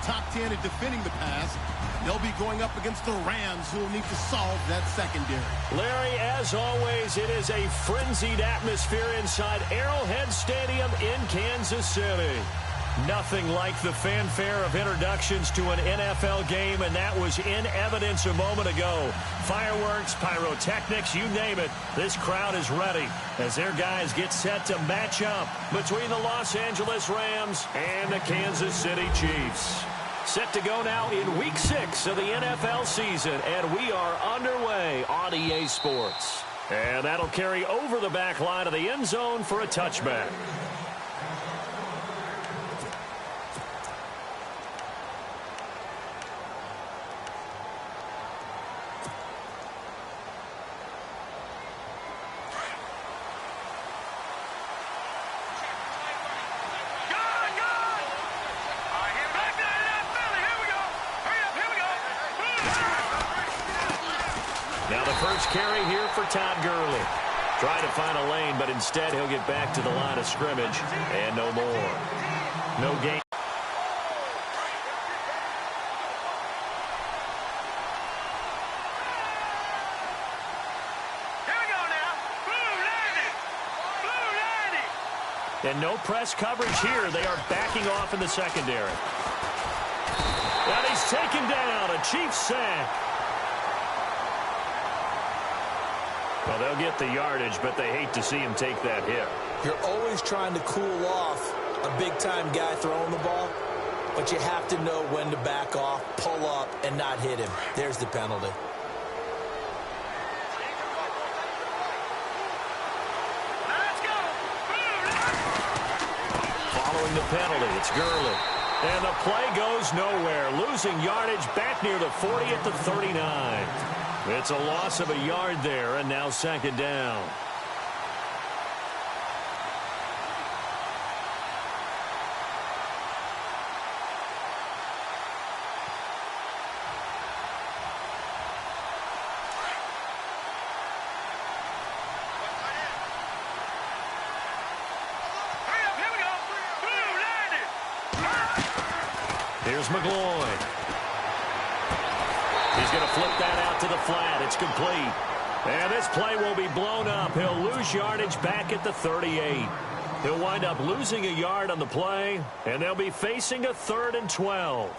top 10 at defending the pass. They'll be going up against the Rams, who will need to solve that secondary. Larry, as always, it is a frenzied atmosphere inside Arrowhead Stadium in Kansas City. Nothing like the fanfare of introductions to an NFL game, and that was in evidence a moment ago. Fireworks, pyrotechnics, you name it. This crowd is ready as their guys get set to match up between the Los Angeles Rams and the Kansas City Chiefs. Set to go now in Week 6 of the NFL season, and we are underway on EA Sports. And that'll carry over the back line of the end zone for a touchback. Now the first carry here for Todd Gurley. Trying to find a lane, but instead he'll get back to the line of scrimmage and no more. No gain. Here we go now. Blue landing. Blue landing. And no press coverage here. They are backing off in the secondary. And he's taken down. A Chiefs sack. Well, they'll get the yardage, but they hate to see him take that hit. You're always trying to cool off a big-time guy throwing the ball, but you have to know when to back off, pull up, and not hit him. There's the penalty. Let's go. Following the penalty, it's Gurley. And the play goes nowhere, losing yardage back near the 40 at the 39. It's a loss of a yard there, and now second down. Hurry up, here we go. Blue landing. Here's McGloin. He's going to flip that out to the flat. It's complete. And this play will be blown up. He'll lose yardage back at the 38. He'll wind up losing a yard on the play, and they'll be facing a 3rd and 12.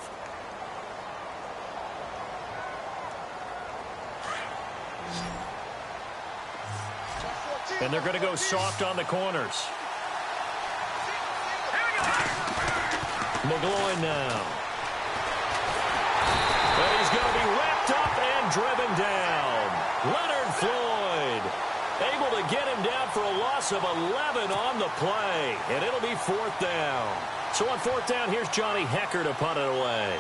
And they're going to go soft on the corners. McGloin now. But he's going to be wrapped up and driven down. Leonard Floyd able to get him down for a loss of 11 on the play. And it'll be 4th down. So on 4th down, here's Johnny Hecker to punt it away.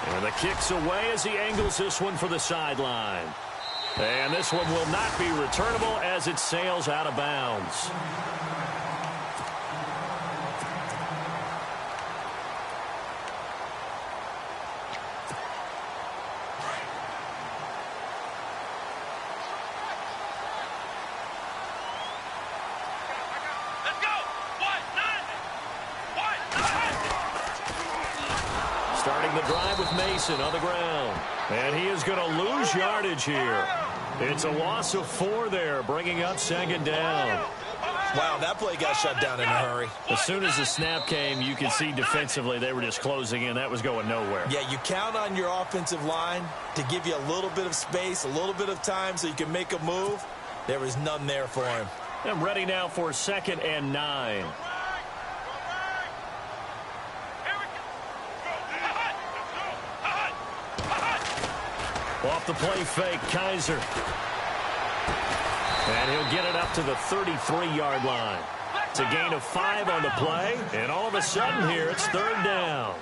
And the kick's away as he angles this one for the sideline. And this one will not be returnable as it sails out of bounds. Let's go. Starting the drive with Mason on the ground. And he is going to lose yardage here. It's a loss of 4 there, bringing up second down. Wow, that play got shut down in a hurry. As soon as the snap came, you could see defensively they were just closing in. That was going nowhere. Yeah, you count on your offensive line to give you a little bit of space, a little bit of time so you can make a move. There was none there for him. I'm ready now for 2nd and 9. Off the play fake, Kaiser. And he'll get it up to the 33-yard line. It's a gain of 5 on the play, and all of a sudden here it's 3rd down.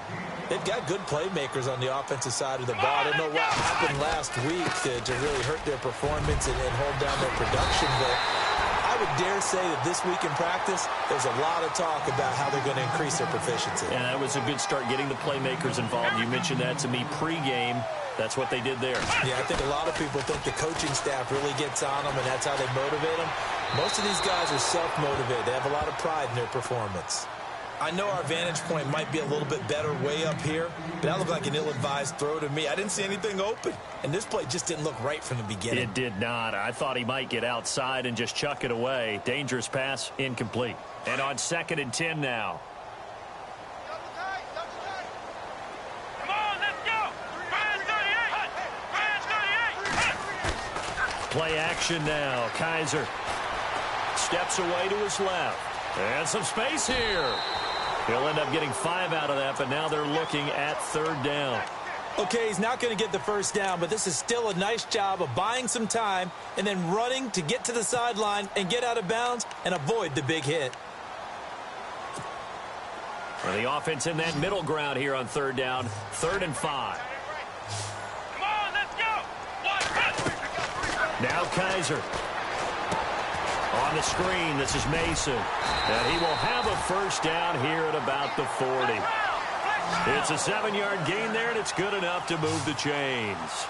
They've got good playmakers on the offensive side of the ball. I don't know what happened last week to really hurt their performance and hold down their production, but I would dare say that this week in practice, there's a lot of talk about how they're going to increase their proficiency. And that was a good start getting the playmakers involved. You mentioned that to me pregame. That's what they did there. Yeah, I think a lot of people think the coaching staff really gets on them, and that's how they motivate them. Most of these guys are self-motivated. They have a lot of pride in their performance. I know our vantage point might be a little bit better way up here, but that looked like an ill-advised throw to me. I didn't see anything open, and this play just didn't look right from the beginning. It did not. I thought he might get outside and just chuck it away. Dangerous pass, incomplete. And on 2nd and 10 now. Come on, let's go. Fans 38. Fans 38. Play action now. Kaiser steps away to his left. And some space here. He'll end up getting 5 out of that, but now they're looking at 3rd down. Okay, he's not going to get the first down, but this is still a nice job of buying some time and then running to get to the sideline and get out of bounds and avoid the big hit. And the offense in that middle ground here on 3rd down, 3rd and 5. Come on, let's go. Now Kaiser. On the screen, this is Mason. And he will have a first down here at about the 40. It's a 7-yard gain there, and it's good enough to move the chains.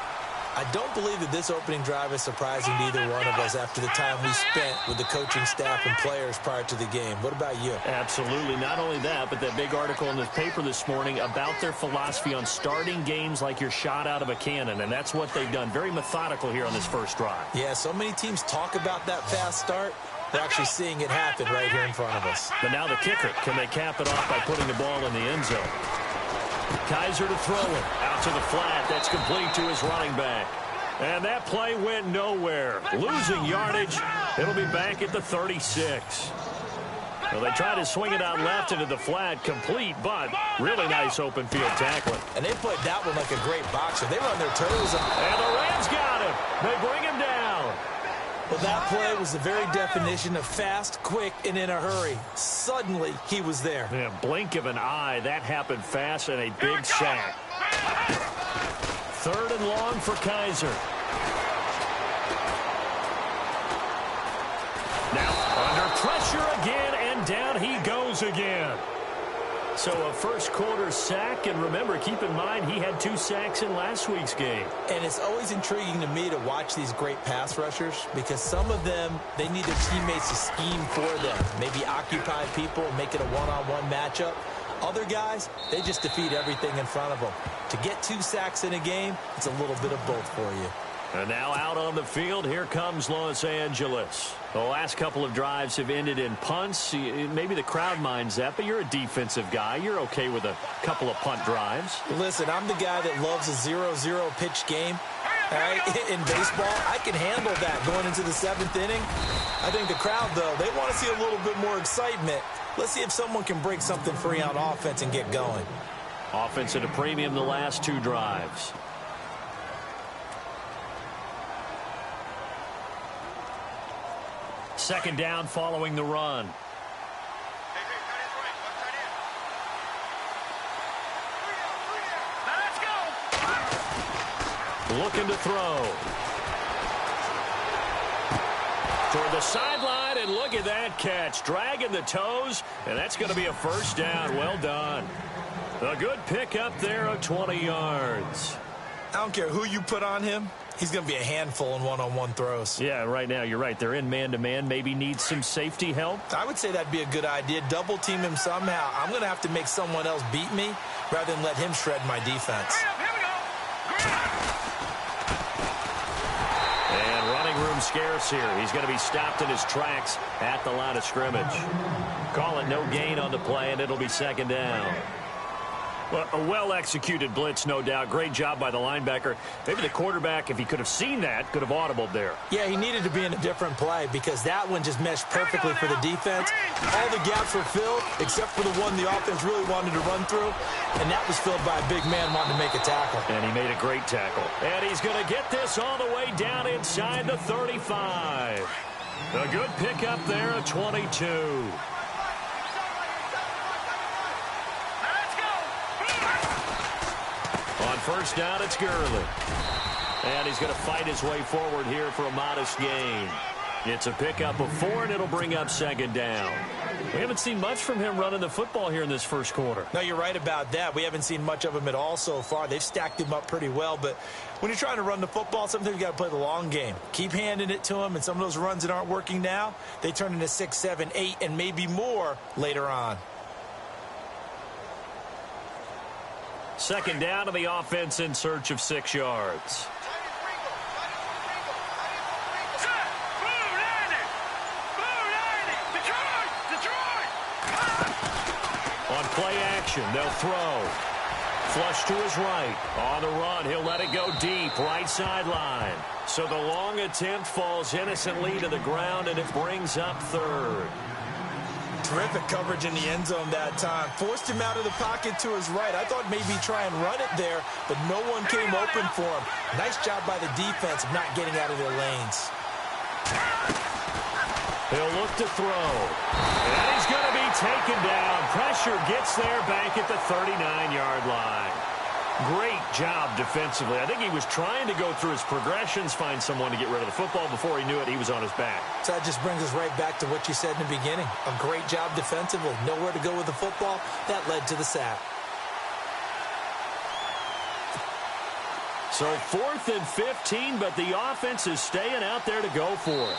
I don't believe that this opening drive is surprising to either one of us after the time we spent with the coaching staff and players prior to the game. What about you? Absolutely. Not only that, but that big article in the paper this morning about their philosophy on starting games like you're shot out of a cannon, and that's what they've done. Very methodical here on this first drive. Yeah, so many teams talk about that fast start. They're actually seeing it happen right here in front of us. But now the kicker. Can they cap it off by putting the ball in the end zone? Kaiser to throw it. Out to the flat. That's complete to his running back. And that play went nowhere. Losing yardage. It'll be back at the 36. Well, they tried to swing it out left into the flat. Complete, but really nice open field tackling. And they played that one like a great boxer. They were on their toes. And the Rams got him. They bring him down. Well, that play was the very definition of fast, quick, and in a hurry. Suddenly, he was there. Yeah, blink of an eye. That happened fast and a big sack. 3rd and long for Kaiser. Now, under pressure again, and down he goes again. So a first quarter sack, and remember, keep in mind, he had 2 sacks in last week's game. And it's always intriguing to me to watch these great pass rushers because some of them, they need their teammates to scheme for them. Maybe occupy people and make it a one-on-one matchup. Other guys, they just defeat everything in front of them. To get 2 sacks in a game, it's a little bit of both for you. And now out on the field, here comes Los Angeles. The last couple of drives have ended in punts. Maybe the crowd minds that, but you're a defensive guy. You're okay with a couple of punt drives. Listen, I'm the guy that loves a 0-0 pitch game. All right, in baseball, I can handle that going into the 7th inning. I think the crowd, though, they want to see a little bit more excitement. Let's see if someone can break something free on offense and get going. Offense at a premium the last 2 drives. Second down following the run. Let's go. Looking to throw. Toward the sideline, and look at that catch. Dragging the toes, and that's going to be a first down. Well done. A good pickup there of 20 yards. I don't care who you put on him. He's going to be a handful in one-on-one throws. Yeah, right now, you're right. They're in man-to-man. Maybe needs some safety help. I would say that'd be a good idea. Double team him somehow. I'm going to have to make someone else beat me rather than let him shred my defense. Here we go. And running room scarce here. He's going to be stopped in his tracks at the line of scrimmage. Call it no gain on the play, and it'll be second down. Well, a well-executed blitz, no doubt. Great job by the linebacker. Maybe the quarterback, if he could have seen that, could have audibled there. Yeah, he needed to be in a different play because that one just meshed perfectly for the defense. All the gaps were filled except for the one the offense really wanted to run through, and that was filled by a big man wanting to make a tackle. And he made a great tackle. And he's going to get this all the way down inside the 35. A good pickup there at 22. On first down, it's Gurley. And he's going to fight his way forward here for a modest gain. It's a pickup of 4, and it'll bring up second down. We haven't seen much from him running the football here in this first quarter. No, you're right about that. We haven't seen much of him at all so far. They've stacked him up pretty well, but when you're trying to run the football, sometimes you got to play the long game. Keep handing it to him, and some of those runs that aren't working now, they turn into 6, 7, 8, and maybe more later on. Second down, and the offense in search of 6 yards. On play action, they'll throw. Flush to his right. On the run, he'll let it go deep, right sideline. So the long attempt falls innocently to the ground, and it brings up third. Terrific coverage in the end zone that time. Forced him out of the pocket to his right. I thought maybe try and run it there, but no one came open for him. Nice job by the defense of not getting out of their lanes. He'll look to throw. And he's going to be taken down. Pressure gets there back at the 39-yard line. Great job defensively. I think he was trying to go through his progressions, find someone to get rid of the football. Before he knew it, he was on his back. So that just brings us right back to what you said in the beginning. A great job defensively. Nowhere to go with the football. That led to the sack. So 4th and 15, but the offense is staying out there to go for it.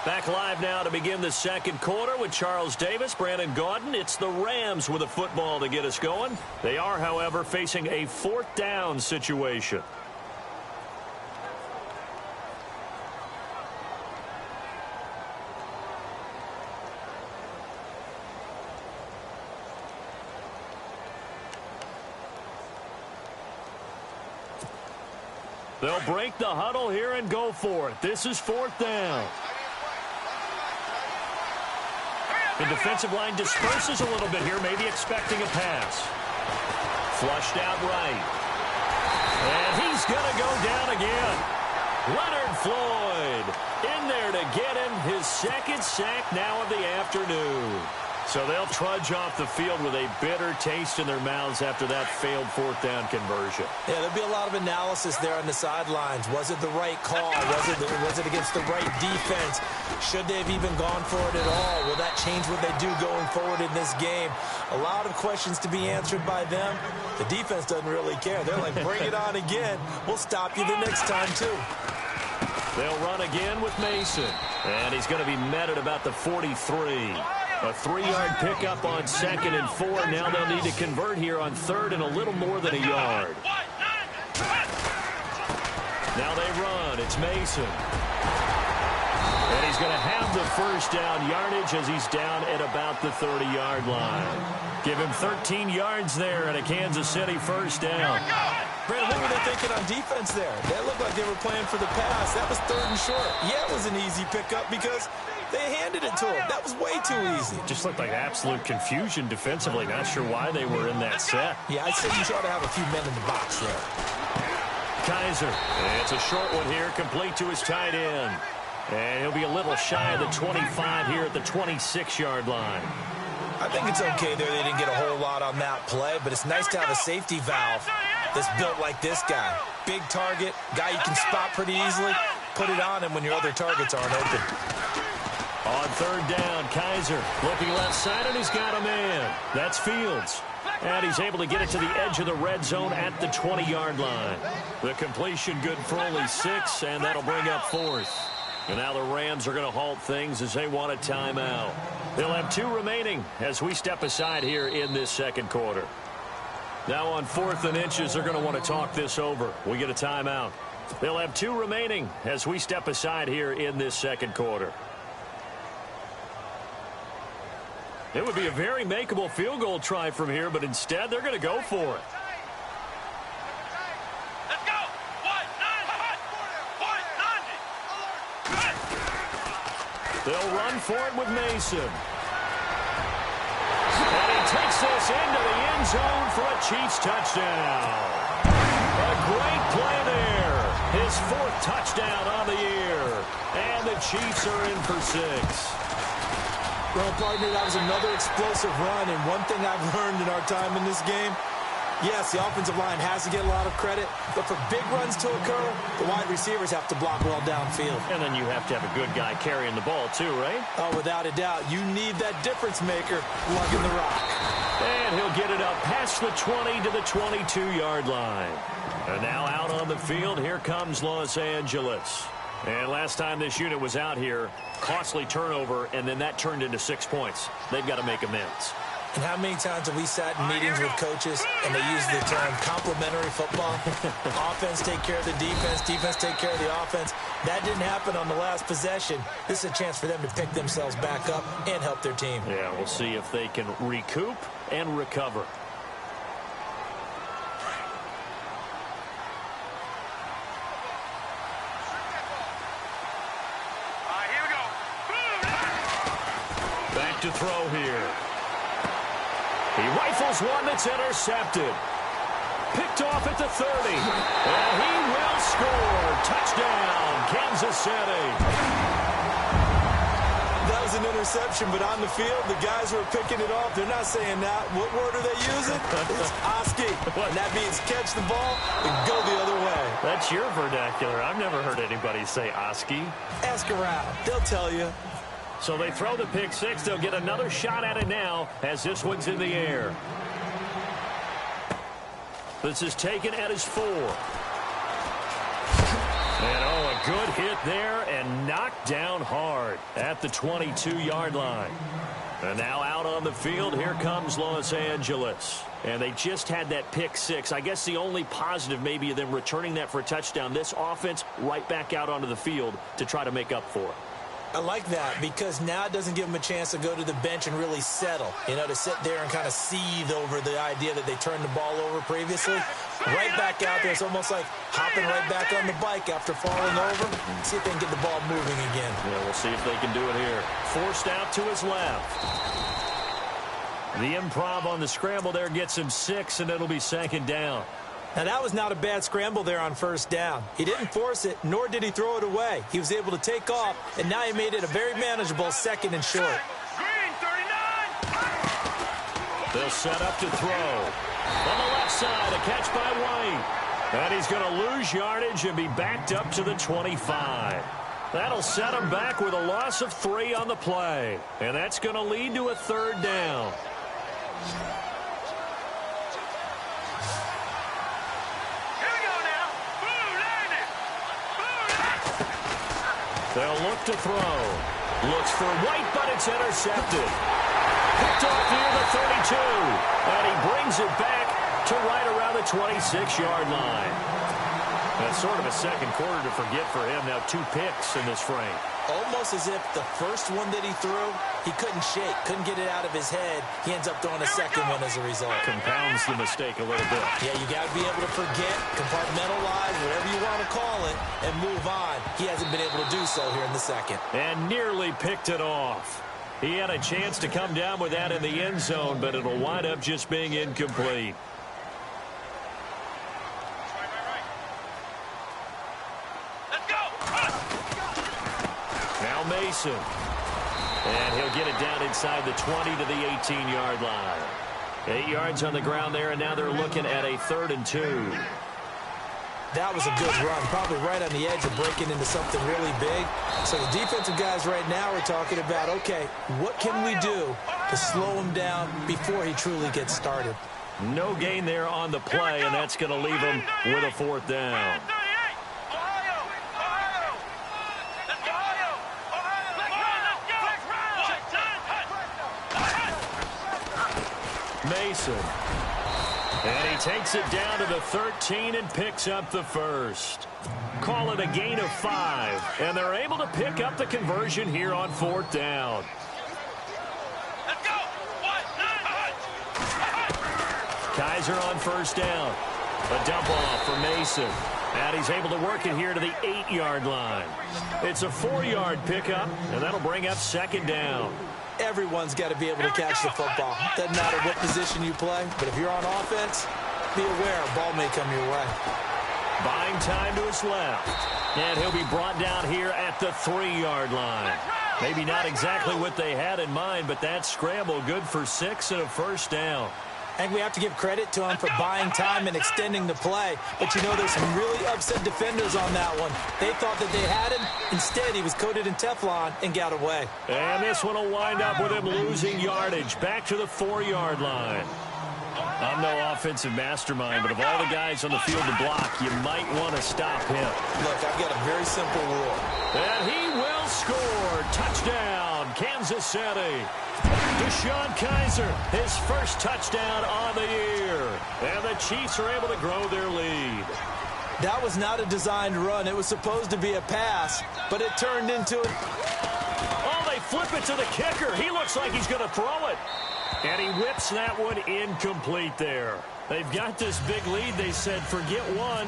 Back live now to begin the second quarter with Charles Davis, Brandon Gaudin. It's the Rams with a football to get us going. They are, however, facing a 4th down situation. They'll break the huddle here and go for it. This is 4th down. The defensive line disperses a little bit here, maybe expecting a pass. Flushed out right. And he's going to go down again. Leonard Floyd in there to get him his 2nd sack now of the afternoon. So they'll trudge off the field with a bitter taste in their mouths after that failed 4th down conversion. Yeah, there'll be a lot of analysis there on the sidelines. Was it the right call? Was it against the right defense? Should they have even gone for it at all? Will that change what they do going forward in this game? A lot of questions to be answered by them. The defense doesn't really care. They're like, bring it on again. We'll stop you the next time, too. They'll run again with Mason. And he's going to be met at about the 43. A 3-yard pickup on 2nd and 4. Now they'll need to convert here on 3rd and a little more than a yard. Now they run. It's Mason. And he's going to have the 1st down yardage as he's down at about the 30-yard line. Give him 13 yards there and a Kansas City 1st down. Brandon, what were they thinking on defense there? That looked like they were playing for the pass. That was 3rd and short. Yeah, it was an easy pickup because they handed it to him. That was way too easy. Just looked like absolute confusion defensively. Not sure why they were in that set. Yeah, I'd say you ought to have a few men in the box there. Kaiser. It's a short one here, complete to his tight end. And he'll be a little shy of the 25 here at the 26-yard line. I think it's okay there. They didn't get a whole lot on that play, but it's nice to have a safety valve that's built like this guy. Big target, guy you can spot pretty easily. Put it on him when your other targets aren't open. On 3rd down, Kaiser looking left side, and he's got a man. That's Fields. And he's able to get it to the edge of the red zone at the 20-yard line. The completion good for only 6, and that'll bring up 4th. And now the Rams are going to halt things as they want a timeout. They'll have 2 remaining as we step aside here in this second quarter. Now on 4th and inches, they're going to want to talk this over. We get a timeout. They'll have 2 remaining as we step aside here in this second quarter. It would be a very makeable field goal try from here, but instead they're going to go for it. Let's go. 190. They'll run for it with Mason. And he takes this into the end zone for a Chiefs touchdown. A great play there. His 4th touchdown on the year. And the Chiefs are in for 6. Well, partner, that was another explosive run, and one thing I've learned in our time in this game, Yes, the offensive line has to get a lot of credit, but for big runs to occur, the wide receivers have to block well downfield. And then you have to have a good guy carrying the ball too, right? Oh, without a doubt. You need that difference maker lugging the rock. And he'll get it up past the 20 to the 22-yard line. And now out on the field, here comes Los Angeles. And last time this unit was out here, costly turnover, and then that turned into 6 points. They've got to make amends. And how many times have we sat in meetings with coaches and they use the term complementary football? Offense take care of the defense, defense take care of the offense. That didn't happen on the last possession. This is a chance for them to pick themselves back up and help their team. Yeah, we'll see if they can recoup and recover. Here we go. Back to throw here. He rifles one that's intercepted. Picked off at the 30. And he will score. Touchdown, Kansas City. That was an interception, but on the field, the guys who are picking it off, they're not saying that. What word are they using? It's Oski. And that means catch the ball and go the other way. That's your vernacular. I've never heard anybody say Oski. Ask around. They'll tell you. So they throw the pick six. They'll get another shot at it now as this one's in the air. This is taken at his 4. And, oh, a good hit there and knocked down hard at the 22-yard line. And now out on the field, here comes Los Angeles. And they just had that pick six. I guess the only positive maybe of them returning that for a touchdown. This offense right back out onto the field to try to make up for it. I like that because now it doesn't give them a chance to go to the bench and really settle, to sit there and kind of seethe over the idea that they turned the ball over previously. Right back out there. It's almost like hopping right back on the bike after falling over. See if they can get the ball moving again. Yeah, we'll see if they can do it here. Forced out to his left. The improv on the scramble there gets him 6, and it'll be second down. Now, that was not a bad scramble there on first down. He didn't force it, nor did he throw it away. He was able to take off, and now he made it a very manageable second and short. Green, 39. They'll set up to throw. On the left side, a catch by White. And he's going to lose yardage and be backed up to the 25. That'll set him back with a loss of 3 on the play. And that's going to lead to a third down. They'll look to throw. Looks for White, but it's intercepted. Picked off near the 32. And he brings it back to right around the 26-yard line. That's sort of a second quarter to forget for him. Now 2 picks in this frame. Almost as if the first one that he threw, he couldn't shake, couldn't get it out of his head. He ends up throwing a second one as a result. Compounds the mistake a little bit. Yeah, you got to be able to forget, compartmentalize, whatever you want to call it, and move on. He hasn't been able to do so here in the second. And nearly picked it off. He had a chance to come down with that in the end zone, but it'll wind up just being incomplete. Now Mason. And he'll get it down inside the 20 to the 18-yard line. 8 yards on the ground there, and now they're looking at a 3rd and 2. That was a good run, probably right on the edge of breaking into something really big. So the defensive guys right now are talking about, okay, what can we do to slow him down before he truly gets started? No gain there on the play, and that's going to leave him with a 4th down. Mason. And he takes it down to the 13 and picks up the first. Call it a gain of 5. And they're able to pick up the conversion here on 4th down. Let's go. Kaiser on 1st down. A dump off for Mason. And he's able to work it here to the 8-yard line. It's a 4-yard pickup, and that'll bring up 2nd down. Everyone's got to be able to catch the football. Doesn't matter what position you play, but if you're on offense, be aware a ball may come your way. Buying time to his left. And he'll be brought down here at the 3-yard line. Maybe not exactly what they had in mind, but that scramble good for 6 and a 1st down. I think we have to give credit to him for buying time and extending the play. But, you know, there's some really upset defenders on that one. They thought that they had him. Instead, he was coated in Teflon and got away. And this one will wind up with him losing yardage. Back to the 4-yard line. I'm no offensive mastermind, but of all the guys on the field to block, you might want to stop him. Look, I've got a very simple rule. And he will score. Touchdown, Kansas City. Deshaun Kaiser, his first touchdown on the year. And the Chiefs are able to grow their lead. That was not a designed run. It was supposed to be a pass, but it turned into it. Oh, they flip it to the kicker. He looks like he's going to throw it. And he whips that one incomplete there. They've got this big lead. They said, forget one,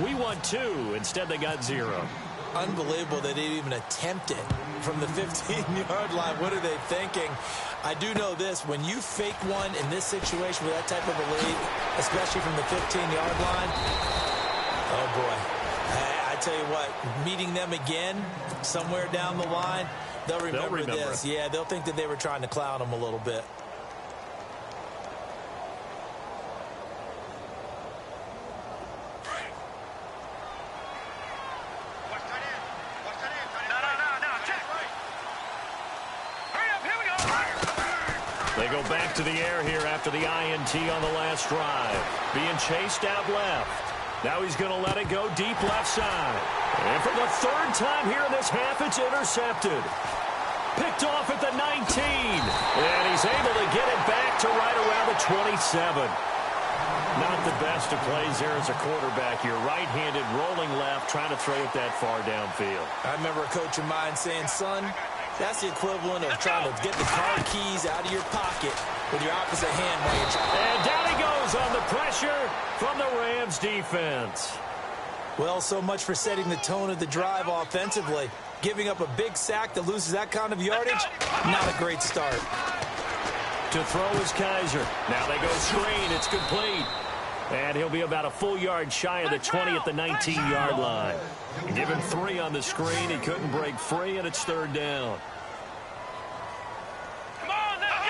we want two. Instead, they got 0. Unbelievable that they even attempted from the 15-yard line. What are they thinking? I do know this. When you fake one in this situation with that type of a lead, especially from the 15-yard line, oh, boy. I tell you what, meeting them again somewhere down the line, they'll remember this. Yeah, they'll think that they were trying to clown them a little bit. They go back to the air here after the INT on the last drive. Being chased out left. Now he's going to let it go deep left side. And for the 3rd time here in this half, it's intercepted. Picked off at the 19. And he's able to get it back to right around the 27. Not the best of plays there as a quarterback. You're right-handed, rolling left, trying to throw it that far downfield. I remember a coach of mine saying, son, that's the equivalent of trying to get the car keys out of your pocket with your opposite hand while you're trying. And down he goes on the pressure from the Rams defense. Well, so much for setting the tone of the drive offensively. Giving up a big sack that loses that kind of yardage, not a great start. To throw is Kaiser. Now they go screen. It's complete. And he'll be about a full yard shy of the 20 at the 19-yard line. Give him 3 on the screen. He couldn't break free, and it's 3rd down. Come on, let's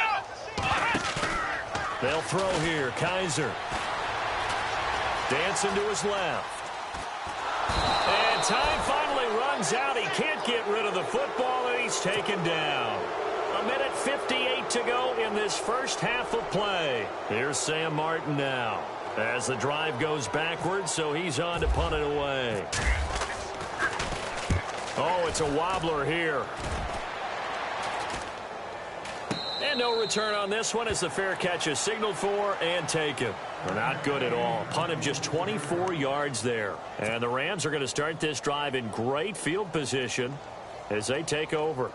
go! They'll throw here. Kaiser. Dancing to his left. And time finally runs out. He can't get rid of the football, and he's taken down. 1:58 to go in this first half of play. Here's Sam Martin now as the drive goes backwards, so he's on to punt it away. Oh, it's a wobbler here. And no return on this one as the fair catch is signaled for and taken. They're not good at all. Punt of just 24 yards there. And the Rams are going to start this drive in great field position as they take over.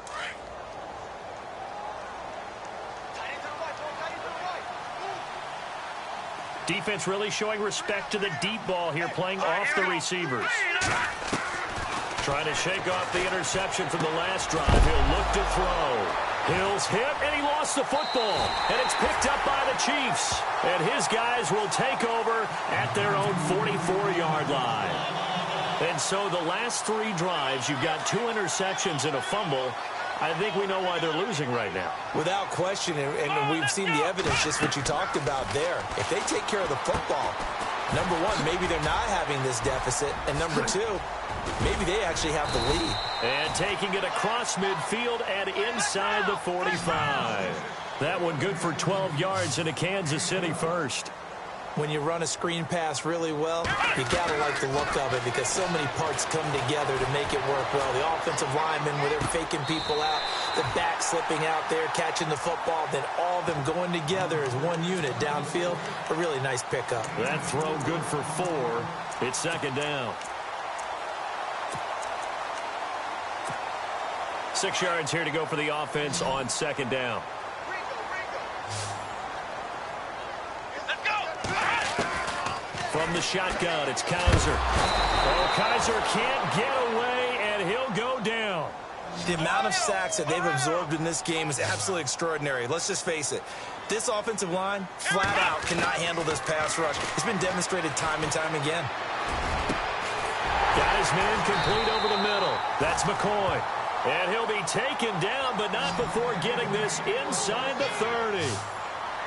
Defense really showing respect to the deep ball here, playing off the receivers. Trying to shake off the interception from the last drive. He'll look to throw. Hill's hit, and he lost the football. And it's picked up by the Chiefs. And his guys will take over at their own 44-yard line. And so the last 3 drives, you've got 2 interceptions and a fumble. I think we know why they're losing right now. Without question, and we've seen the evidence, just what you talked about there. If they take care of the football, number one, maybe they're not having this deficit. And number 2, maybe they actually have the lead. And taking it across midfield and inside the 45. That one good for 12 yards into Kansas City first. When you run a screen pass really well, you got to like the look of it because so many parts come together to make it work well. The offensive linemen, where they're faking people out, the back slipping out there, catching the football, then all of them going together as one unit downfield. A really nice pickup. That throw good for 4. It's 2nd down. 6 yards here to go for the offense on 2nd down. From the shotgun, it's Kaiser. Oh, Kaiser can't get away, and he'll go down. The amount of sacks that they've absorbed in this game is absolutely extraordinary. Let's just face it. This offensive line, flat out, cannot handle this pass rush. It's been demonstrated time and time again. Got his man complete over the middle. That's McCoy. And he'll be taken down, but not before getting this inside the 30.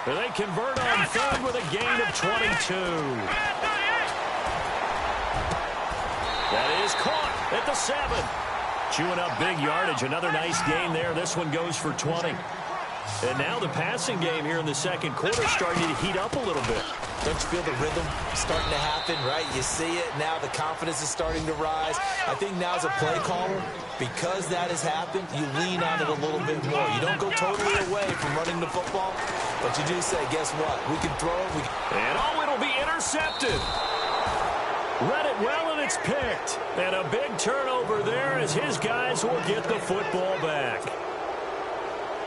They convert on third with a gain of 22. That is caught at the 7. Chewing up big yardage. Another nice gain there. This one goes for 20. And now the passing game here in the second quarter starting to heat up a little bit. Don't you feel the rhythm starting to happen, right? You see it now. The confidence is starting to rise. I think now as a play caller, because that has happened, you lean on it a little bit more. You don't go totally away from running the football, but you do say, guess what? We can throw it. And it'll be intercepted. Read it well, and it's picked. And a big turnover there as his guys will get the football back.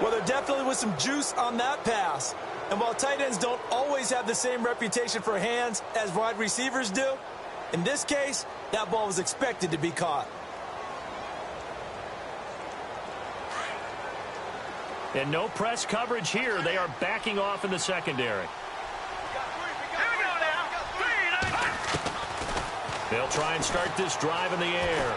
Well, there definitely was some juice on that pass. And while tight ends don't always have the same reputation for hands as wide receivers do, in this case, that ball was expected to be caught. And no press coverage here. They are backing off in the secondary. They'll try and start this drive in the air.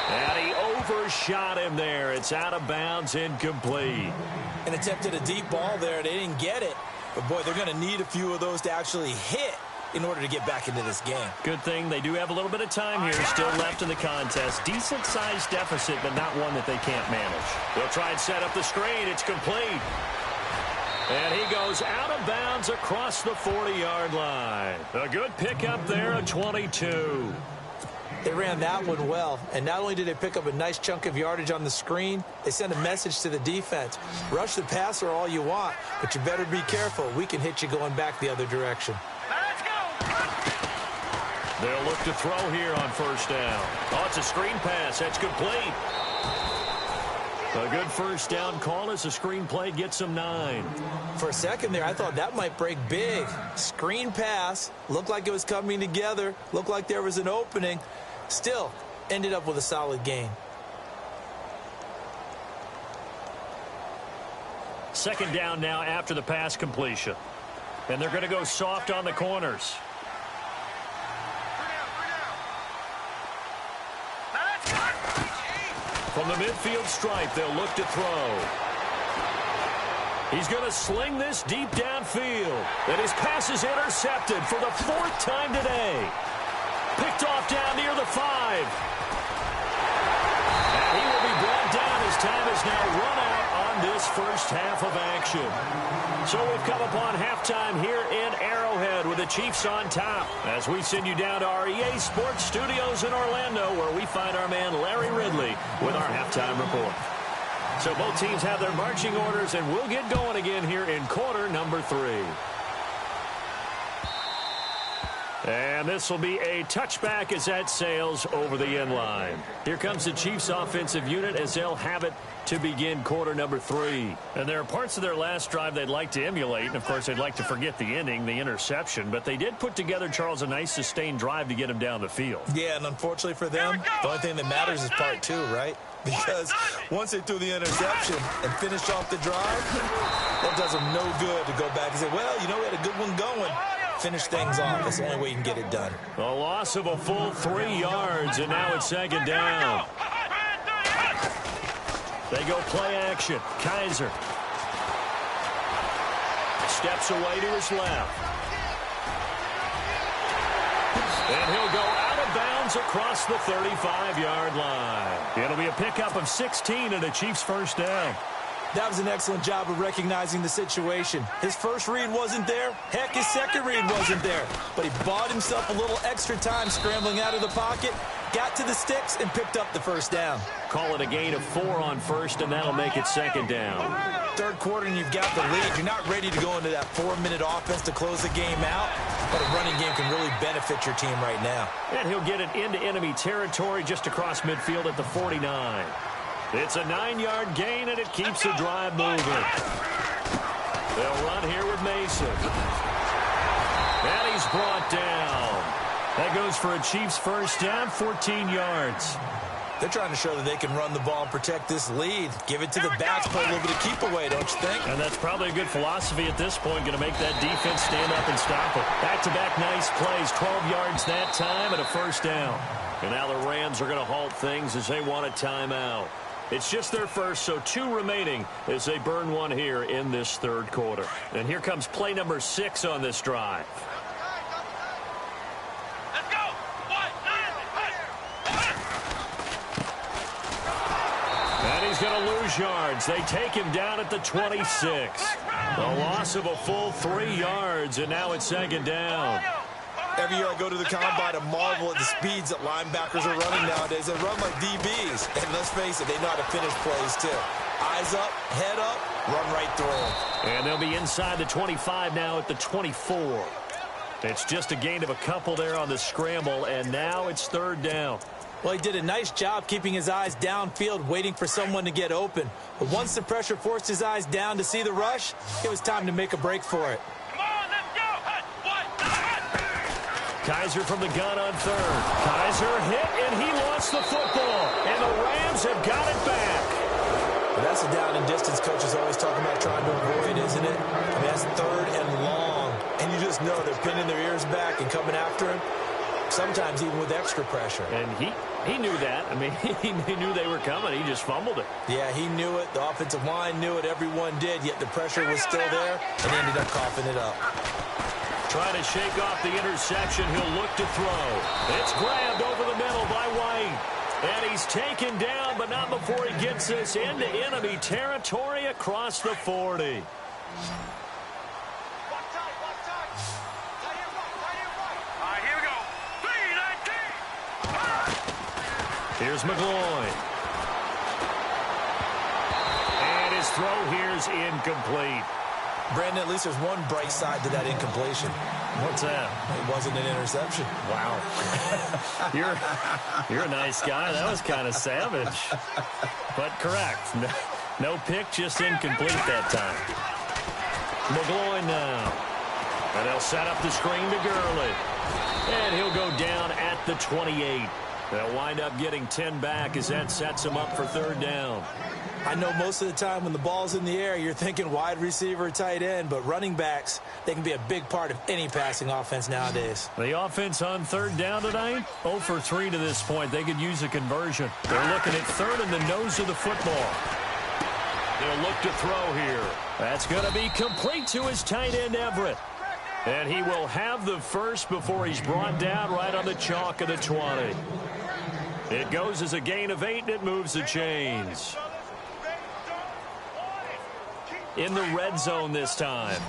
And he overshot him there. It's out of bounds, incomplete. An attempt at a deep ball there. They didn't get it. But, boy, they're going to need a few of those to actually hit in order to get back into this game. Good thing they do have a little bit of time here still left in the contest. Decent-sized deficit, but not one that they can't manage. They'll try and set up the screen. It's complete. And he goes out of bounds across the 40-yard line. A good pickup there, a 22. They ran that one well, and not only did they pick up a nice chunk of yardage on the screen, they sent a message to the defense. Rush the passer all you want, but you better be careful. We can hit you going back the other direction. Let's go. They'll look to throw here on first down. Oh, it's a screen pass. That's complete. A good first down call as the screen play gets them 9. For a second there, I thought that might break big. Screen pass. Looked like it was coming together. Looked like there was an opening. Still, ended up with a solid gain. Second down now after the pass completion. And they're going to go soft on the corners. From the midfield stripe, they'll look to throw. He's going to sling this deep downfield. And his pass is intercepted for the 4th time today. Picked off down near the 5. And he will be brought down as time is now run out on this first half of action. So we've come upon halftime here in Arrowhead with the Chiefs on top as we send you down to our EA Sports Studios in Orlando where we find our man Larry Ridley with our halftime report. So both teams have their marching orders, and we'll get going again here in quarter number 3. And this will be a touchback as that sails over the end line. Here comes the Chiefs offensive unit as they'll have it to begin quarter number 3. And there are parts of their last drive they'd like to emulate. And, of course, they'd like to forget the ending, the interception. But they did put together, Charles, a nice sustained drive to get him down the field. Yeah, and unfortunately for them, the only thing that matters is part 2, right? Because once they threw the interception and finished off the drive, that does them no good to go back and say, well, you know, we had a good one going. Finish things off. That's the only way you can get it done. A loss of a full 3 yards, and now it's second down. They go play action. Kaiser steps away to his left. And he'll go out of bounds across the 35-yard line. It'll be a pickup of 16 and a Chiefs first down. That was an excellent job of recognizing the situation. His first read wasn't there. Heck, his second read wasn't there. But he bought himself a little extra time scrambling out of the pocket, got to the sticks, and picked up the first down. Call it a gain of 4 on first, and that'll make it second down. Third quarter, and you've got the lead. You're not ready to go into that 4-minute offense to close the game out, but a running game can really benefit your team right now. And he'll get it into enemy territory just across midfield at the 49. It's a 9-yard gain, and it keeps the drive moving. They'll run here with Mason. And he's brought down. That goes for a Chiefs first down, 14 yards. They're trying to show that they can run the ball and protect this lead. Give it to the backs, play a little bit of keep away, don't you think? And that's probably a good philosophy at this point, going to make that defense stand up and stop it. Back-to-back nice plays, 12 yards that time and a first down. And now the Rams are going to halt things as they want a timeout. It's just their first, so 2 remaining as they burn one here in this third quarter. And here comes play number 6 on this drive. Let's go. And he's going to lose yards. They take him down at the 26. A loss of a full 3 yards, and now it's second down. Every year I go to the combine and marvel at the speeds that linebackers are running nowadays. They run like DBs. And let's face it, they know how to finish plays too. Eyes up, head up, run right through them. And they'll be inside the 25 now at the 24. It's just a gain of a couple there on the scramble, and now it's third down. Well, he did a nice job keeping his eyes downfield, waiting for someone to get open. But once the pressure forced his eyes down to see the rush, it was time to make a break for it. Kaiser from the gun on third. Kaiser hit, and he lost the football. And the Rams have got it back. Well, that's a down and distance coaches always talking about trying to avoid, isn't it? I mean, that's third and long. And you just know they're pinning their ears back and coming after him, sometimes even with extra pressure. And he knew that. I mean, he knew they were coming. He just fumbled it. Yeah, he knew it. The offensive line knew it. Everyone did, yet the pressure was still there, and he ended up coughing it up. Trying to shake off the interception. He'll look to throw. It's grabbed over the middle by White. And he's taken down, but not before he gets this into enemy territory across the 40. Here's McGloin. And his throw here's incomplete. Brandon, at least there's one bright side to that incompletion. What's that? It wasn't an interception. Wow. You're a nice guy. That was kind of savage. But correct. No pick, just incomplete that time. McGloin now. And they'll set up the screen to Gurley. And he'll go down at the 28. They'll wind up getting 10 back as that sets him up for third down. I know most of the time when the ball's in the air, you're thinking wide receiver, tight end, but running backs, they can be a big part of any passing offense nowadays. The offense on third down tonight, 0 for 3 to this point. They could use a conversion. They're looking at third in the nose of the football. They'll look to throw here. That's going to be complete to his tight end, Everett. And he will have the first before he's brought down right on the chalk of the 20. It goes as a gain of 8, and it moves the chains. In the red zone this time.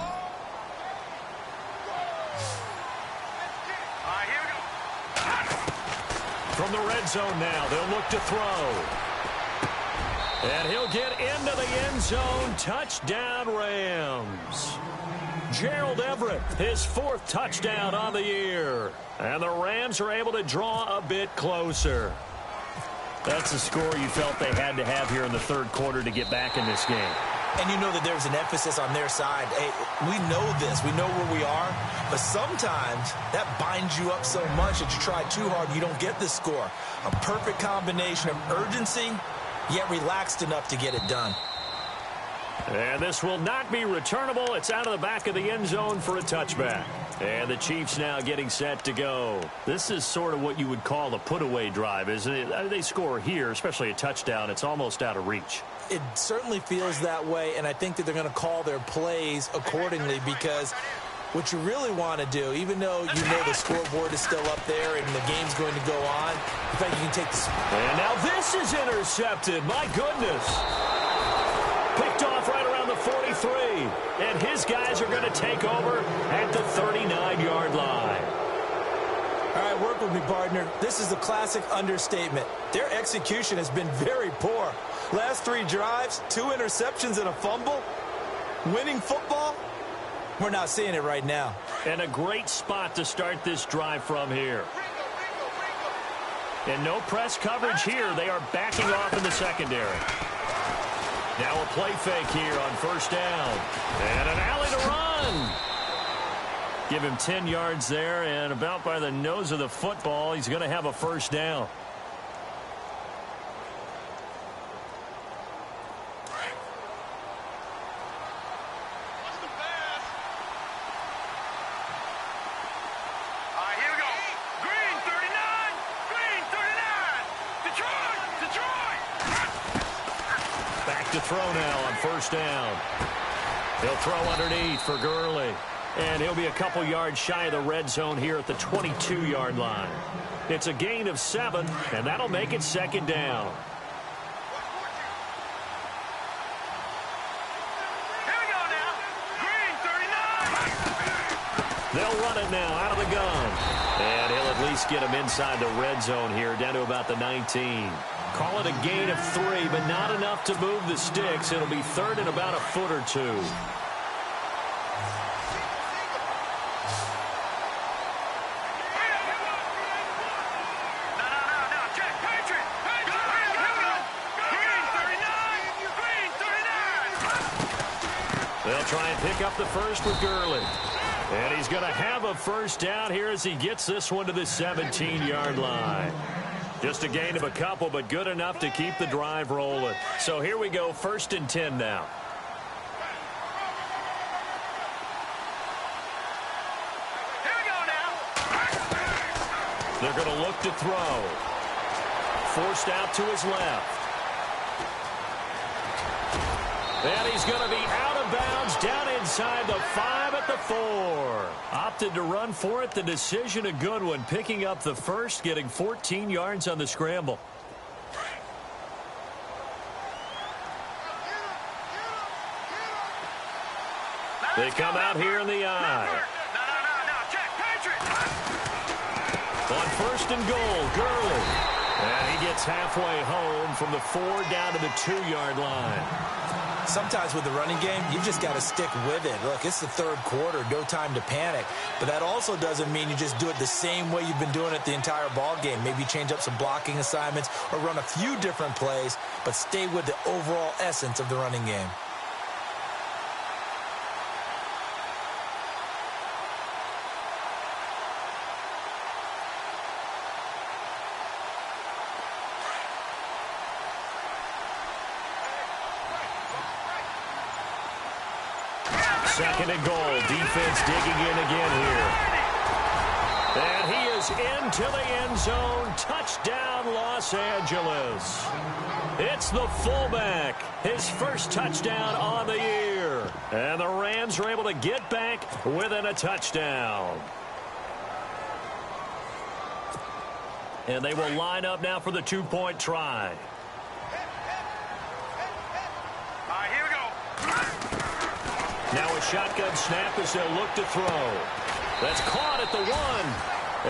From the red zone now, they'll look to throw. And he'll get into the end zone. Touchdown, Rams. Gerald Everett, his 4th touchdown on the year. And the Rams are able to draw a bit closer. That's a score you felt they had to have here in the third quarter to get back in this game. And you know that there's an emphasis on their side. Hey, we know this. We know where we are. But sometimes that binds you up so much that you try too hard, you don't get the score. A perfect combination of urgency, yet relaxed enough to get it done. And this will not be returnable. It's out of the back of the end zone for a touchback. And the Chiefs now getting set to go. This is sort of what you would call a put-away drive, isn't it? They score here, especially a touchdown. It's almost out of reach. It certainly feels that way, and I think that they're going to call their plays accordingly because what you really want to do, even though you know the scoreboard is still up there and the game's going to go on, in fact, you can take the... And now this is intercepted. My goodness. Picked off right around the 43. And his guys are going to take over at the 39-yard line. All right, work with me, partner. This is a classic understatement. Their execution has been very poor. Last 3 drives, 2 interceptions and a fumble. Winning football? We're not seeing it right now. And a great spot to start this drive from here. And no press coverage here. They are backing off in the secondary. Now a play fake here on first down. And an alley to run. Give him 10 yards there, and about by the nose of the football, he's going to have a first down. Back to throw now on first down. He'll throw underneath for Gurley. And he'll be a couple yards shy of the red zone here at the 22-yard line. It's a gain of 7, and that'll make it second down. Here we go now. Green 39. They'll run it now out of the gun. And he'll at least get him inside the red zone here, down to about the 19. Call it a gain of 3, but not enough to move the sticks. It'll be third and about a foot or two. They'll try and pick up the first with Gurley. And he's going to have a first down here as he gets this one to the 17-yard line. Just a gain of a couple, but good enough to keep the drive rolling. So here we go, 1st and 10 now. Here we go now. They're going to look to throw. Forced out to his left. And he's going to be out of bounds down inside the 5 at the 4. Opted to run for it. The decision a good one. Picking up the first, getting 14 yards on the scramble. They come out here in the eye. No. Check. Patriot. On 1st and goal, Gurley. And he gets halfway home from the 4 down to the 2-yard line. Sometimes with the running game, you just got to stick with it. Look, it's the 3rd quarter, no time to panic. But that also doesn't mean you just do it the same way you've been doing it the entire ball game. Maybe change up some blocking assignments or run a few different plays, but stay with the overall essence of the running game. Second and goal. Defense digging in again here. And he is into the end zone. Touchdown, Los Angeles. It's the fullback. His first touchdown on the year. And the Rams are able to get back within a touchdown. And they will line up now for the 2-point try. Now a shotgun snap as they'll look to throw. That's caught at the 1.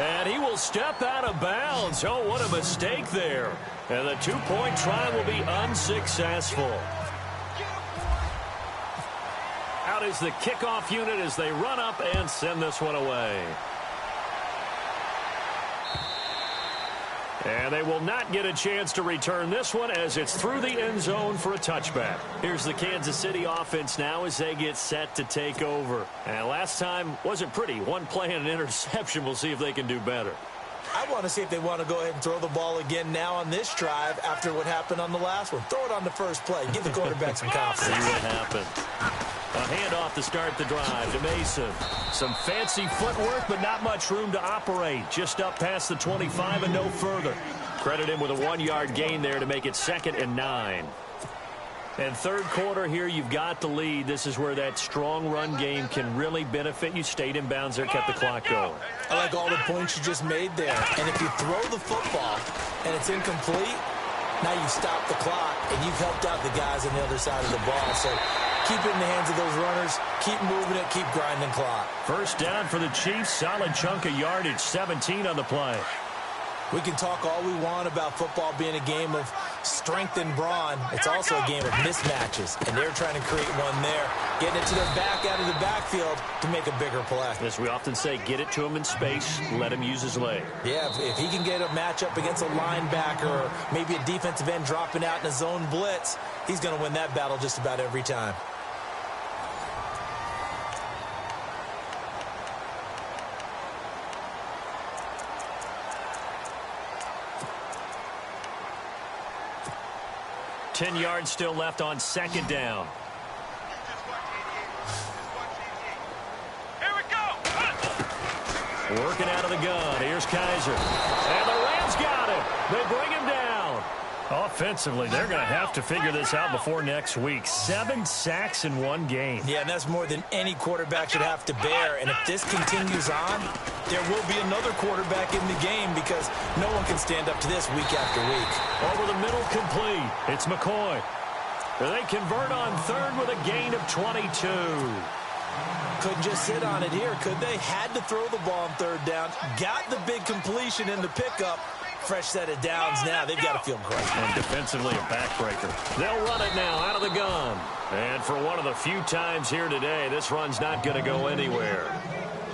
And he will step out of bounds. Oh, what a mistake there. And the 2-point try will be unsuccessful. Out is the kickoff unit as they run up and send this one away. And they will not get a chance to return this one as it's through the end zone for a touchback. Here's the Kansas City offense now as they get set to take over. And last time wasn't pretty. One play and an interception. We'll see if they can do better. I want to see if they want to go ahead and throw the ball again now on this drive after what happened on the last one. Throw it on the first play. Give the quarterback some confidence. See what happens. A handoff to start the drive to Mason. Some fancy footwork, but not much room to operate. Just up past the 25 and no further. Credit him with a 1-yard gain there to make it 2nd and 9. And 3rd quarter here, you've got the lead. This is where that strong run game can really benefit you. Stayed in bounds there, kept the clock going. I like all the points you just made there. And if you throw the football and it's incomplete, now you stop the clock and you've helped out the guys on the other side of the ball. So keep it in the hands of those runners. Keep moving it. Keep grinding clock. First down for the Chiefs. Solid chunk of yardage. 17 on the play. We can talk all we want about football being a game of strength and brawn. It's also a game of mismatches, and they're trying to create one there, getting it to their back out of the backfield to make a bigger play. As we often say, get it to him in space, let him use his leg. Yeah, if he can get a matchup against a linebacker or maybe a defensive end dropping out in a zone blitz, he's going to win that battle just about every time. Ten yards still left on 2nd down. Here we go. Working out of the gun. Here's Kaiser. And the Rams got him. They bring him down. Offensively, they're going to have to figure this out before next week. 7 sacks in one game. Yeah, and that's more than any quarterback should have to bear. And if this continues on, there will be another quarterback in the game because no one can stand up to this week after week. Over the middle, complete. It's McCoy. They convert on third with a gain of 22. Couldn't just sit on it here, could they? Had to throw the ball on third down. Got the big completion in the pickup. Fresh set of downs now. They've got to feel great. And defensively, a backbreaker. They'll run it now out of the gun. And for one of the few times here today, this run's not going to go anywhere.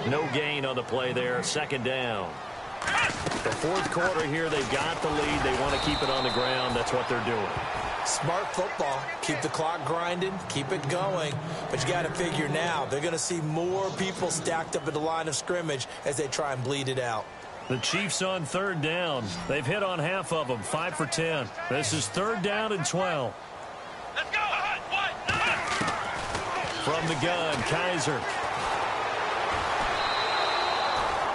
No gain on the play there. Second down. The fourth quarter here, they've got the lead. They want to keep it on the ground. That's what they're doing. Smart football. Keep the clock grinding. Keep it going. But you got to figure now, they're going to see more people stacked up at the line of scrimmage as they try and bleed it out. The Chiefs on third down. They've hit on half of them, 5 for 10. This is third down and 12. Let's go. From the gun, Kaiser.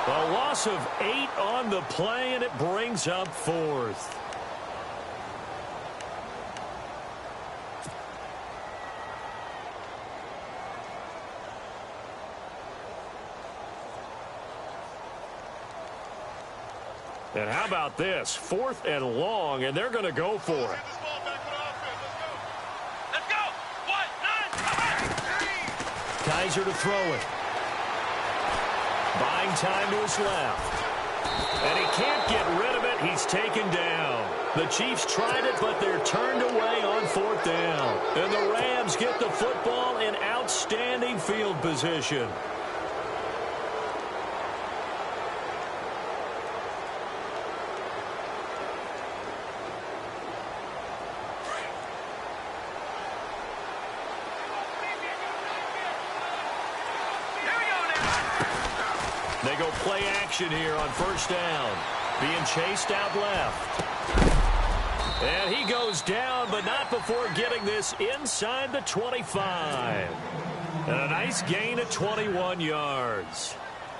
A loss of 8 on the play, and it brings up fourth. And how about this? 4th and long, and they're going to go for it. Let's go. 1-9. Kaiser to throw it. Buying time to his left. And he can't get rid of it. He's taken down. The Chiefs tried it, but they're turned away on 4th down. And the Rams get the football in outstanding field position. They go play action here on first down. Being chased out left. And he goes down, but not before getting this inside the 25. And a nice gain of 21 yards.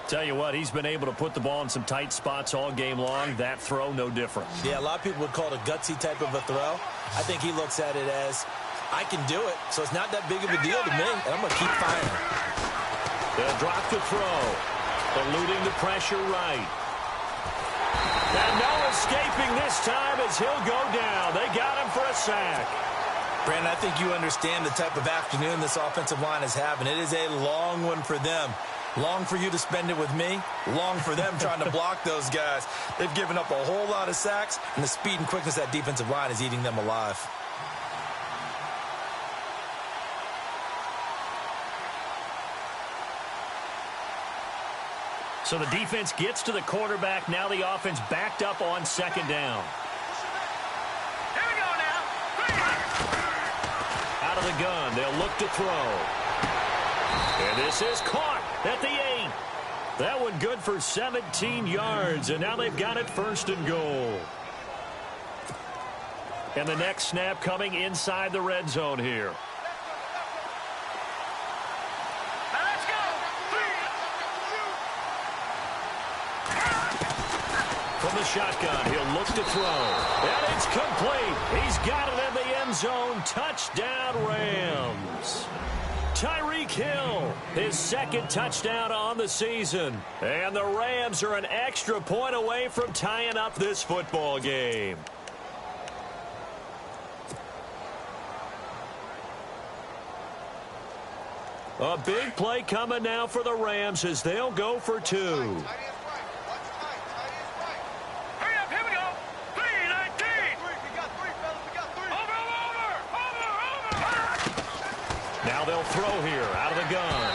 Tell you what, he's been able to put the ball in some tight spots all game long. That throw, no different. Yeah, a lot of people would call it a gutsy type of a throw. I think he looks at it as, I can do it, so it's not that big of a deal to me, and I'm going to keep firing. They'll drop the throw. Eluding the pressure right. And no escaping this time as he'll go down. They got him for a sack. Brandon, I think you understand the type of afternoon this offensive line is having. It is a long one for them. Long for you to spend it with me. Long for them trying to block those guys. They've given up a whole lot of sacks, and the speed and quickness of that defensive line is eating them alive. So the defense gets to the quarterback. Now the offense backed up on second down. Here we go now. Out of the gun, they'll look to throw. And this is caught at the 8. That one good for 17 yards, and now they've got it first and goal. And the next snap coming inside the red zone here. From the shotgun, he'll look to throw. And it's complete. He's got it in the end zone. Touchdown, Rams. Tyreek Hill, his second touchdown on the season. And the Rams are an extra point away from tying up this football game. A big play coming now for the Rams as they'll go for 2. Now they'll throw here out of the gun.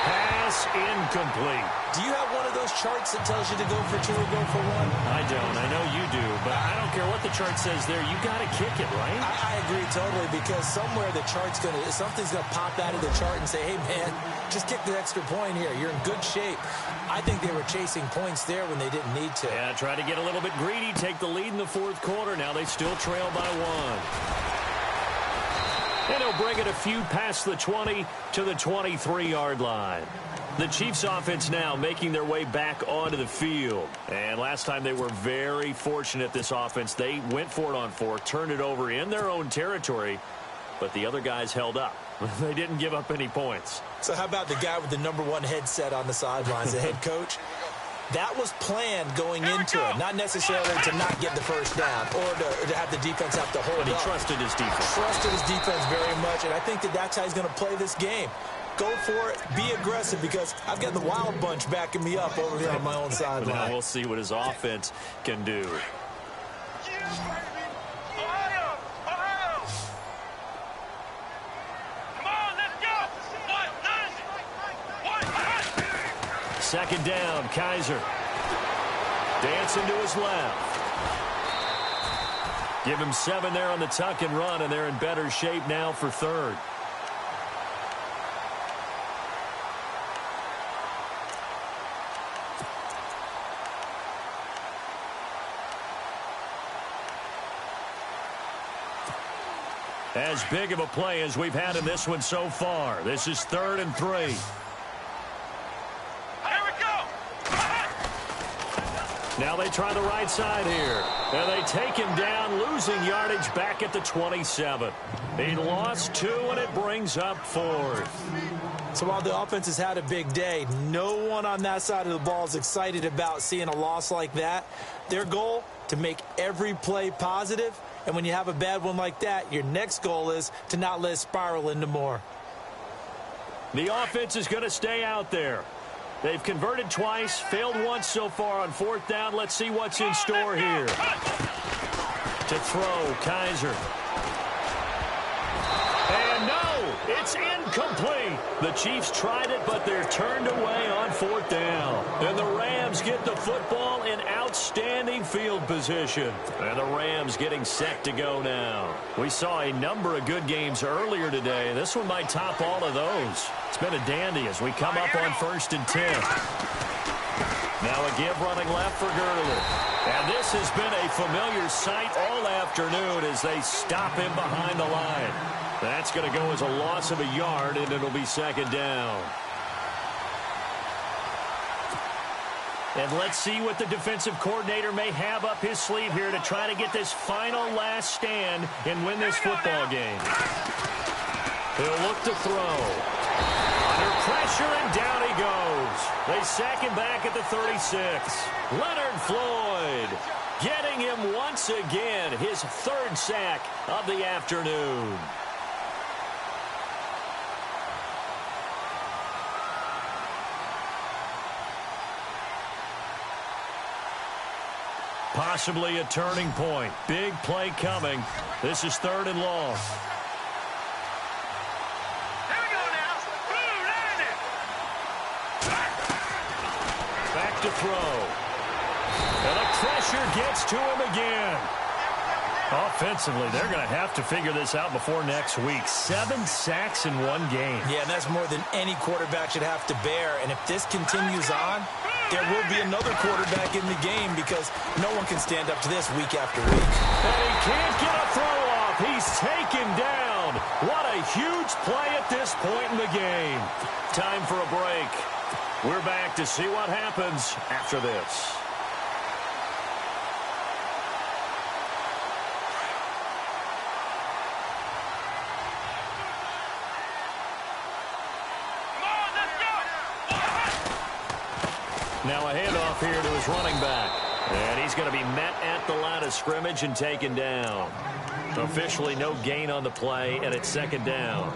Pass incomplete. Do you have one of those charts that tells you to go for 2 or go for 1? I don't. I know you do, but I don't care what the chart says there. You got to kick it, right? I agree totally because somewhere the chart's going to, something's going to pop out of the chart and say, hey, man, just kick the extra point here. You're in good shape. I think they were chasing points there when they didn't need to. Yeah, try to get a little bit greedy, take the lead in the fourth quarter. Now they still trail by 1. And he'll bring it a few past the 20 to the 23-yard line. The Chiefs offense now making their way back onto the field. And last time they were very fortunate, this offense. They went for it on 4, turned it over in their own territory, but the other guys held up. They didn't give up any points. So how about the guy with the #1 headset on the sidelines, the head coach? That was planned going into it, not necessarily to not get the first down or to have the defense have to hold But he up. trusted his defense. Trusted his defense very much, and I think that's how he's going to play this game. Go for it. Be aggressive, because I've got the wild bunch backing me up over here on my own sideline. Now we'll see what his offense can do. Ohio! Ohio! Come on, let's go! One. Second down, Kaiser. Dancing to his left. Give him 7 there on the tuck and run, and they're in better shape now for third. As big of a play as we've had in this one so far. This is 3rd and 3. Here we go! Now they try the right side here. And they take him down, losing yardage back at the 27. He lost 2, and it brings up 4th. So while the offense has had a big day, no one on that side of the ball is excited about seeing a loss like that. Their goal, to make every play positive. And when you have a bad one like that, your next goal is to not let it spiral into more. The offense is going to stay out there. They've converted twice, failed once so far on 4th down. Let's see what's in store here. To throw, Kaiser. And no, it's incomplete. The Chiefs tried it, but they're turned away on 4th down. And the Rams get the football in outstanding field position. And the Rams getting set to go now. We saw a number of good games earlier today. This one might top all of those. It's been a dandy as we come up on 1st and 10. Now a give running left for Gurley. And this has been a familiar sight all afternoon as they stop him behind the line. That's going to go as a loss of a yard, and it'll be 2nd down. And let's see what the defensive coordinator may have up his sleeve here to try to get this final last stand and win this football game. He'll look to throw. Under pressure, and down he goes. They sack him back at the 36. Leonard Floyd getting him once again, his 3rd sack of the afternoon. Possibly a turning point. Big play coming. This is 3rd and long. Here we go now. Blue, land it. Back to throw. And the pressure gets to him again. Offensively, they're going to have to figure this out before next week. 7 sacks in one game. Yeah, and that's more than any quarterback should have to bear. And if this continues on, there will be another quarterback in the game, because no one can stand up to this week after week. And he can't get a throw off. He's taken down. What a huge play at this point in the game. Time for a break. We're back to see what happens after this. Now a handoff here to his running back. And he's going to be met at the line of scrimmage and taken down. Officially no gain on the play, and it's 2nd down.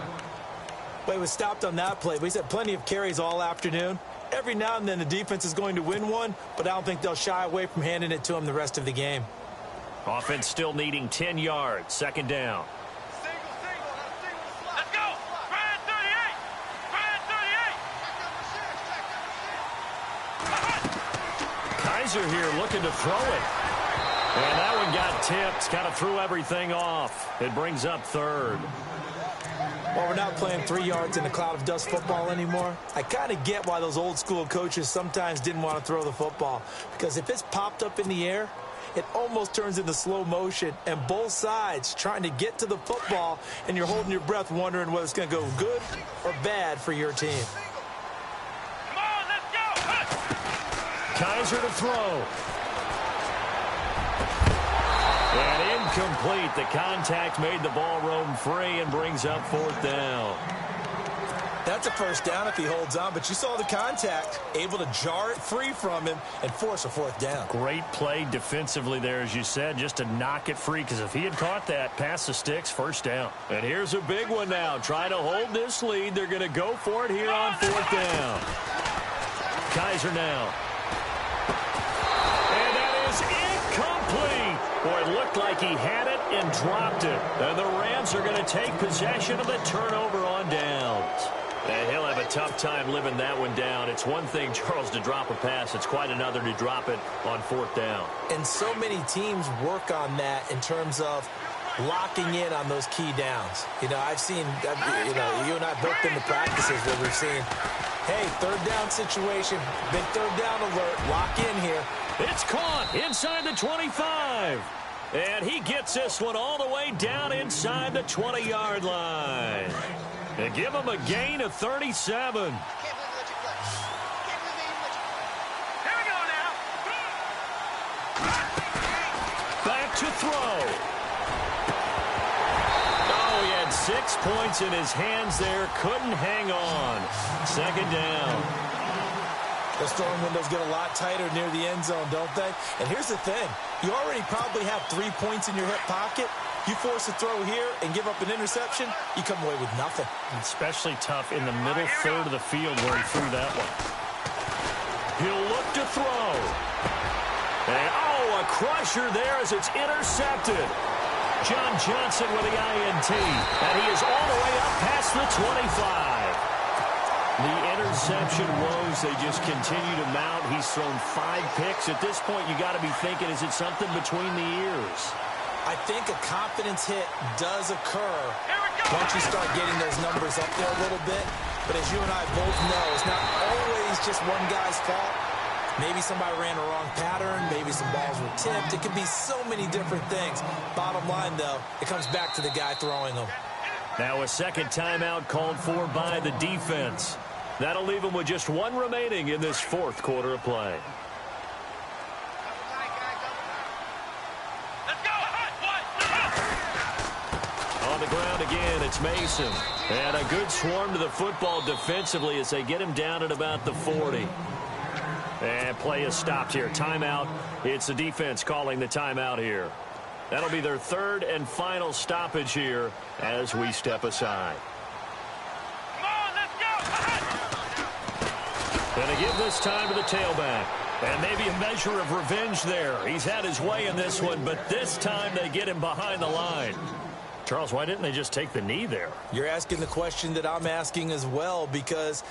But he was stopped on that play. But he's had plenty of carries all afternoon. Every now and then the defense is going to win one, but I don't think they'll shy away from handing it to him the rest of the game. Offense still needing 10 yards. 2nd down. Let's go. Brian 38. Brian 38. Kaiser here looking to throw it. And that one got tipped. Kind of threw everything off. It brings up 3rd. Well, we're not playing 3 yards in a cloud of dust football anymore. I kind of get why those old school coaches sometimes didn't want to throw the football. Because if it's popped up in the air, it almost turns into slow motion. And both sides trying to get to the football, and you're holding your breath wondering whether it's going to go good or bad for your team. Come Kaiser to throw. And incomplete. The contact made the ball roam free and brings up 4th down. That's a first down if he holds on, but you saw the contact, able to jar it free from him and force a 4th down. Great play defensively there, as you said, just to knock it free, because if he had caught that, past the sticks, 1st down. And here's a big one now. Trying to hold this lead. They're going to go for it here on 4th down. Kaiser now. And that is incomplete. Boy, it looked like he had it and dropped it. And the Rams are going to take possession of the turnover on downs. And he'll have a tough time living that one down. It's one thing, Charles, to drop a pass. It's quite another to drop it on 4th down. And so many teams work on that in terms of locking in on those key downs. You know, I've seen, you and I both been to practices where we've seen, hey, 3rd down situation, big 3rd down alert, lock in here. It's caught inside the 25. And he gets this one all the way down inside the 20-yard line. And give him a gain of 37. Here we go now. Back to throw. Oh, he had 6 points in his hands there. Couldn't hang on. 2nd down. Those throwing windows get a lot tighter near the end zone, don't they? And here's the thing. You already probably have 3 points in your hip pocket. You force a throw here and give up an interception, you come away with nothing. Especially tough in the middle third of the field where he threw that one. He'll look to throw. And, a crusher there as it's intercepted. John Johnson with the INT. And he is all the way up past the 25. The interception woes, they just continue to mount. He's thrown 5 picks. At this point, you got to be thinking, is it something between the ears? I think a confidence hit does occur once you start getting those numbers up there a little bit. But as you and I both know, it's not always just one guy's fault. Maybe somebody ran a wrong pattern. Maybe some balls were tipped. It could be so many different things. Bottom line, though, it comes back to the guy throwing them. Now a second timeout called for by the defense. That'll leave them with just 1 remaining in this 4th quarter of play. On the ground again, it's Mason. And a good swarm to the football defensively as they get him down at about the 40. And play is stopped here. Timeout. It's the defense calling the timeout here. That'll be their 3rd and final stoppage here as we step aside. Come on, let's go. Going to give this time to the tailback. And maybe a measure of revenge there. He's had his way in this one, but this time they get him behind the line. Charles, why didn't they just take the knee there? You're asking the question that I'm asking as well, because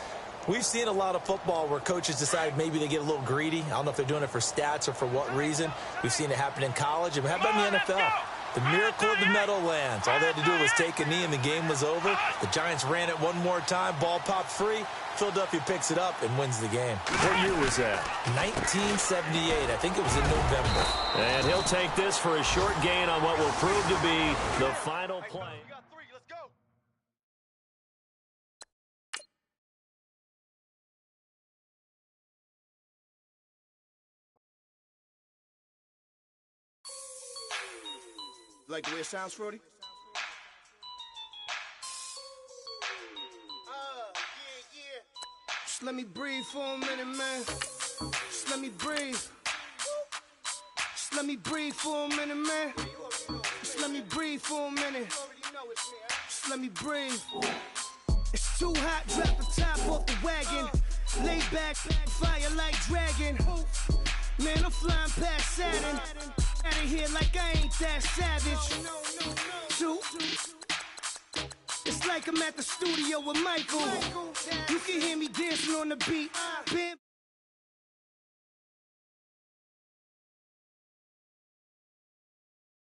we've seen a lot of football where coaches decide maybe they get a little greedy. I don't know if they're doing it for stats or for what reason. We've seen it happen in college. And how about in the NFL? The miracle of the Meadowlands. All they had to do was take a knee and the game was over. The Giants ran it one more time. Ball popped free. Philadelphia picks it up and wins the game. What year was that? 1978. I think it was in November. And he'll take this for a short gain on what will prove to be the final play. We got 3. Let's go. Like the way it sounds, Frody? Just let me breathe for a minute, man. Just let me breathe. Just let me breathe for a minute, man. Just let me breathe for a minute. Just let me breathe. It's too hot, drop the top off the wagon. Lay back, fire like dragon. Man, I'm flying past Saturn. Out of here like I ain't that savage. Two. It's like I'm at the studio with Michael. You can hear me dancing on the beat.